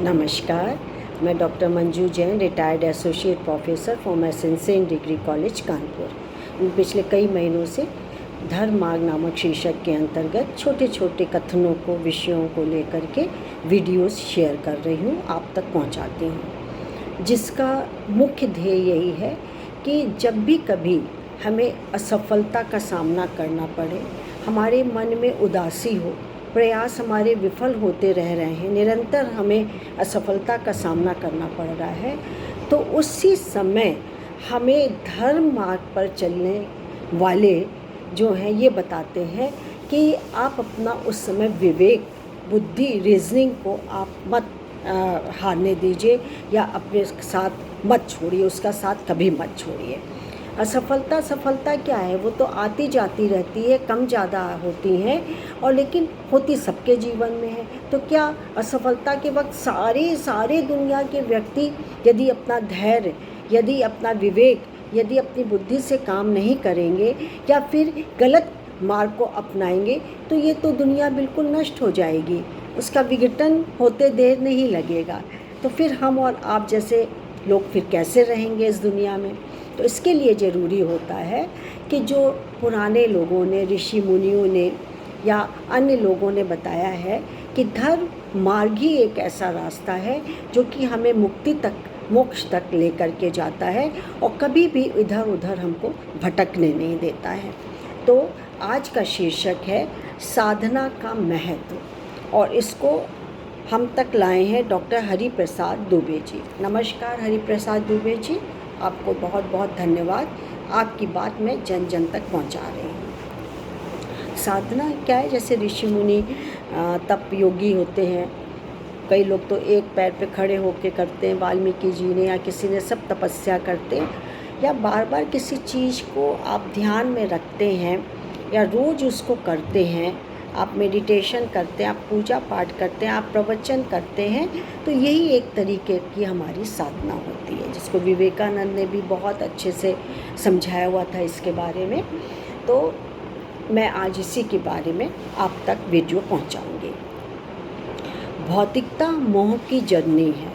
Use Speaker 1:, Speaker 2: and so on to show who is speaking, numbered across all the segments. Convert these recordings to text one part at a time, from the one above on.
Speaker 1: नमस्कार, मैं doctor Manju Jain, retired associate professor from essential degree college Kanpur. पिछले कई महीनों से धर्म मार्ग नामक शीर्षक के अंतर्गत छोटे छोटे कथनों को, विषयों को लेकर के वीडियोस शेयर कर रही हूँ, आप तक पहुँचाती हूँ, जिसका मुख्य ध्येय यही है कि जब भी कभी हमें असफलता का सामना करना पड़े, हमारे मन में उदासी हो, प्रयास हमारे विफल होते रह रहे हैं, निरंतर हमें असफलता का सामना करना पड़ रहा है, तो उसी समय हमें धर्म मार्ग पर चलने वाले जो हैं ये बताते हैं कि आप अपना उस समय विवेक, बुद्धि, रीजनिंग को आप मत हारने दीजिए या अपने साथ मत छोड़िए, उसका साथ कभी मत छोड़िए। सफलता क्या है, वो तो आती जाती रहती है, कम ज़्यादा होती हैं, और लेकिन होती सबके जीवन में है। तो क्या असफलता के वक्त सारे दुनिया के व्यक्ति यदि अपना धैर्य, यदि अपना विवेक, यदि अपनी बुद्धि से काम नहीं करेंगे या फिर गलत मार्ग को अपनाएंगे, तो ये तो दुनिया बिल्कुल नष्ट हो जाएगी, उसका विघटन होते देर नहीं लगेगा। तो फिर हम और आप जैसे लोग फिर कैसे रहेंगे इस दुनिया में? तो इसके लिए ज़रूरी होता है कि जो पुराने लोगों ने, ऋषि मुनियों ने या अन्य लोगों ने बताया है कि धर्म मार्ग ही एक ऐसा रास्ता है जो कि हमें मुक्ति तक, मोक्ष तक लेकर के जाता है और कभी भी इधर उधर हमको भटकने नहीं देता है। तो आज का शीर्षक है साधना का महत्व, और इसको हम तक लाए हैं डॉक्टर हरिप्रसाद दुबे जी। नमस्कार हरिप्रसाद दुबे जी, आपको बहुत बहुत धन्यवाद, आपकी बात मैं जन जन तक पहुंचा रही हूँ। साधना क्या है? जैसे ऋषि मुनि तप योगी होते हैं, कई लोग तो एक पैर पे खड़े होकर करते हैं, वाल्मीकि जी ने या किसी ने, सब तपस्या करते हैं, या बार बार किसी चीज़ को आप ध्यान में रखते हैं या रोज़ उसको करते हैं, आप मेडिटेशन करते हैं, आप पूजा पाठ करते हैं, आप प्रवचन करते हैं, तो यही एक तरीके की हमारी साधना होती है, जिसको विवेकानंद ने भी बहुत अच्छे से समझाया हुआ था इसके बारे में। तो मैं आज इसी के बारे में आप तक वीडियो पहुंचाऊंगी। भौतिकता मोह की जननी है,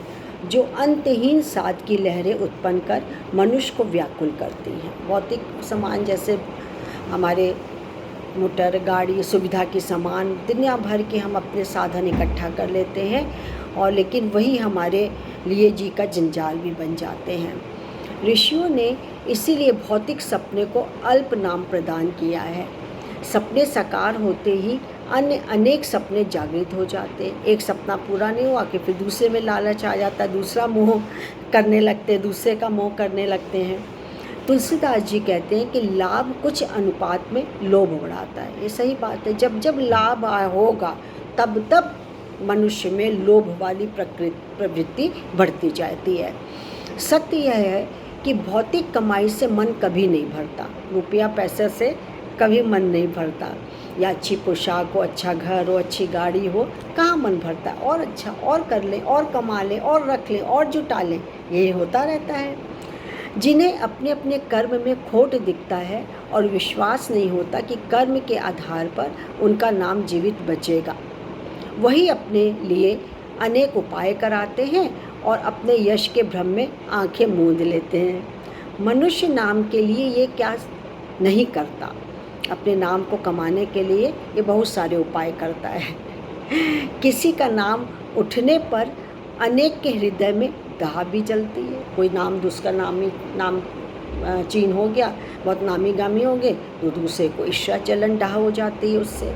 Speaker 1: जो अंतहीन साध की लहरें उत्पन्न कर मनुष्य को व्याकुल करती हैं। भौतिक सामान जैसे हमारे मोटर, गाड़ी, सुविधा के सामान, दुनिया भर के हम अपने साधन इकट्ठा कर लेते हैं, और लेकिन वही हमारे लिए जी का जंजाल भी बन जाते हैं। ऋषियों ने इसीलिए भौतिक सपने को अल्प नाम प्रदान किया है। सपने साकार होते ही अन्य अनेक सपने जागृत हो जाते हैं। एक सपना पूरा नहीं हुआ कि फिर दूसरे में लालच आ जाता है, दूसरा मोह करने लगते हैं, दूसरे का मोह करने लगते हैं। तुलसीदास जी कहते हैं कि लाभ कुछ अनुपात में लोभ बढ़ाता है। ये सही बात है, जब जब लाभ होगा तब तब मनुष्य में लोभ वाली प्रवृत्ति बढ़ती जाती है। सत्य यह है कि भौतिक कमाई से मन कभी नहीं भरता, रुपया पैसे से कभी मन नहीं भरता, या अच्छी पोशाक हो, अच्छा घर हो, अच्छी गाड़ी हो, कहाँ मन भरता है? और अच्छा, और कर लें, और कमा लें, और रख लें, और जुटा लें, यही होता रहता है। जिन्हें अपने अपने कर्म में खोट दिखता है और विश्वास नहीं होता कि कर्म के आधार पर उनका नाम जीवित बचेगा, वही अपने लिए अनेक उपाय कराते हैं और अपने यश के भ्रम में आंखें मूंद लेते हैं। मनुष्य नाम के लिए ये क्या नहीं करता? अपने नाम को कमाने के लिए ये बहुत सारे उपाय करता है। किसी का नाम उठने पर अनेक के हृदय में दाह भी जलती है। कोई नाम दूसरा नाम चीन हो गया, बहुत नामी गामी हो गए, तो दूसरे को ईर्ष्या जलन दाह हो जाती है उससे।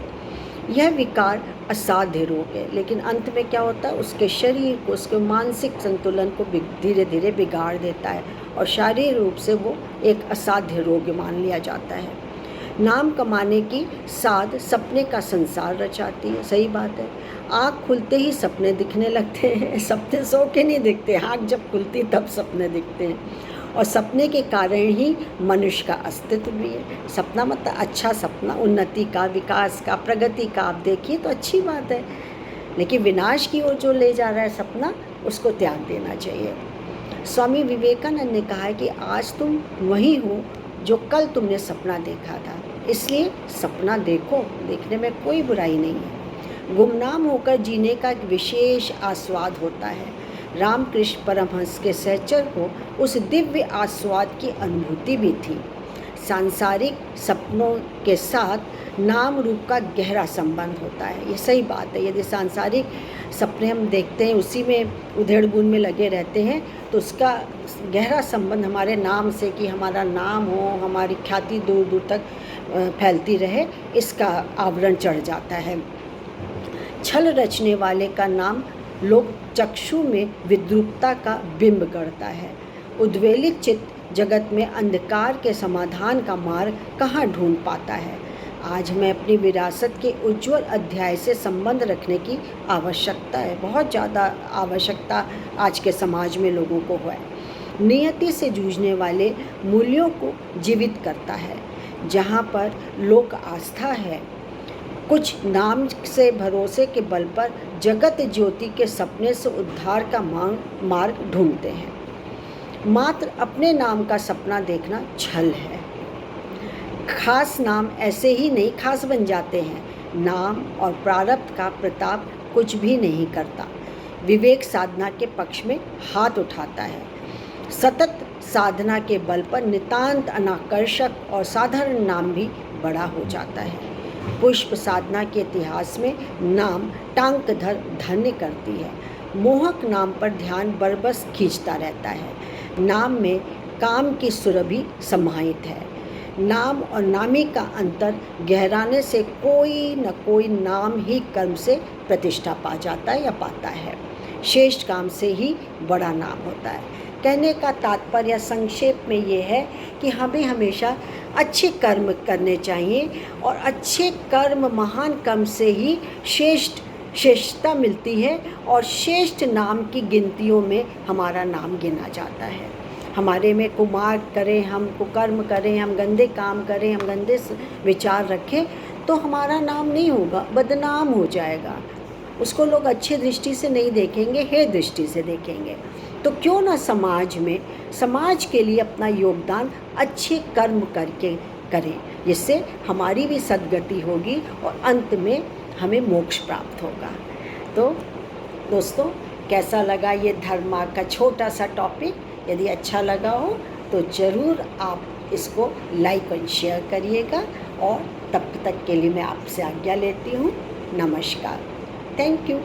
Speaker 1: यह विकार असाध्य रोग है, लेकिन अंत में क्या होता है? उसके शरीर को, उसके मानसिक संतुलन को धीरे धीरे बिगाड़ देता है और शारीरिक रूप से वो एक असाध्य रोग मान लिया जाता है। नाम कमाने की साध सपने का संसार रचाती है। सही बात है, आँख खुलते ही सपने दिखने लगते हैं। सपने सो के नहीं दिखते, आँख जब खुलती तब सपने दिखते हैं, और सपने के कारण ही मनुष्य का अस्तित्व भी है। सपना मतलब अच्छा सपना, उन्नति का, विकास का, प्रगति का, आप देखिए तो अच्छी बात है, लेकिन विनाश की ओर जो ले जा रहा है सपना, उसको त्याग देना चाहिए। स्वामी विवेकानंद ने कहा है कि आज तुम वही हो जो कल तुमने सपना देखा था, इसलिए सपना देखो, देखने में कोई बुराई नहीं है। गुमनाम होकर जीने का एक विशेष आस्वाद होता है। रामकृष्ण परमहंस के सहचर को उस दिव्य आस्वाद की अनुभूति भी थी। सांसारिक सपनों के साथ नाम रूप का गहरा संबंध होता है। ये सही बात है। यदि सांसारिक सपने हम देखते हैं, उसी में उधेड़ बुन में लगे रहते हैं, तो उसका गहरा संबंध हमारे नाम से, कि हमारा नाम हो, हमारी ख्याति दूर दूर तक फैलती रहे, इसका आवरण चढ़ जाता है। छल रचने वाले का नाम लोग चक्षु में विद्रूपता का बिंब गढ़ता है। उद्वेलित चित्त जगत में अंधकार के समाधान का मार्ग कहाँ ढूंढ पाता है। आज हमें अपनी विरासत के उज्जवल अध्याय से संबंध रखने की आवश्यकता है। बहुत ज़्यादा आवश्यकता आज के समाज में लोगों को है। नियति से जूझने वाले मूल्यों को जीवित करता है। जहाँ पर लोक आस्था है, कुछ नाम से भरोसे के बल पर जगत ज्योति के सपने से उद्धार का मार्ग ढूंढते हैं। मात्र अपने नाम का सपना देखना छल है। खास नाम ऐसे ही नहीं खास बन जाते हैं। नाम और प्रारब्ध का प्रताप कुछ भी नहीं करता। विवेक साधना के पक्ष में हाथ उठाता है। सतत साधना के बल पर नितांत अनाकर्षक और साधारण नाम भी बड़ा हो जाता है। पुष्प साधना के इतिहास में नाम टांक धर धन्य करती है। मोहक नाम पर ध्यान बरबस खींचता रहता है। नाम में काम की सुरभि समाहित है। नाम और नामी का अंतर गहराने से कोई न कोई नाम ही कर्म से प्रतिष्ठा पा जाता है या पाता है। श्रेष्ठ काम से ही बड़ा नाम होता है। कहने का तात्पर्य संक्षेप में ये है कि हमें हमेशा अच्छे कर्म करने चाहिए, और अच्छे कर्म, महान कर्म से ही श्रेष्ठता मिलती है, और श्रेष्ठ नाम की गिनतियों में हमारा नाम गिना जाता है। हमारे में कुमार्ग करें, हम कुकर्म करें, हम गंदे काम करें, हम गंदे विचार रखें, तो हमारा नाम नहीं होगा, बदनाम हो जाएगा। उसको लोग अच्छी दृष्टि से नहीं देखेंगे, हे दृष्टि से देखेंगे। तो क्यों ना समाज में, समाज के लिए अपना योगदान अच्छे कर्म करके करें, जिससे हमारी भी सद्गति होगी और अंत में हमें मोक्ष प्राप्त होगा। तो दोस्तों, कैसा लगा ये धर्म मार्ग का छोटा सा टॉपिक? यदि अच्छा लगा हो तो ज़रूर आप इसको लाइक और शेयर करिएगा, और तब तक के लिए मैं आपसे आज्ञा लेती हूँ। नमस्कार। Thank you.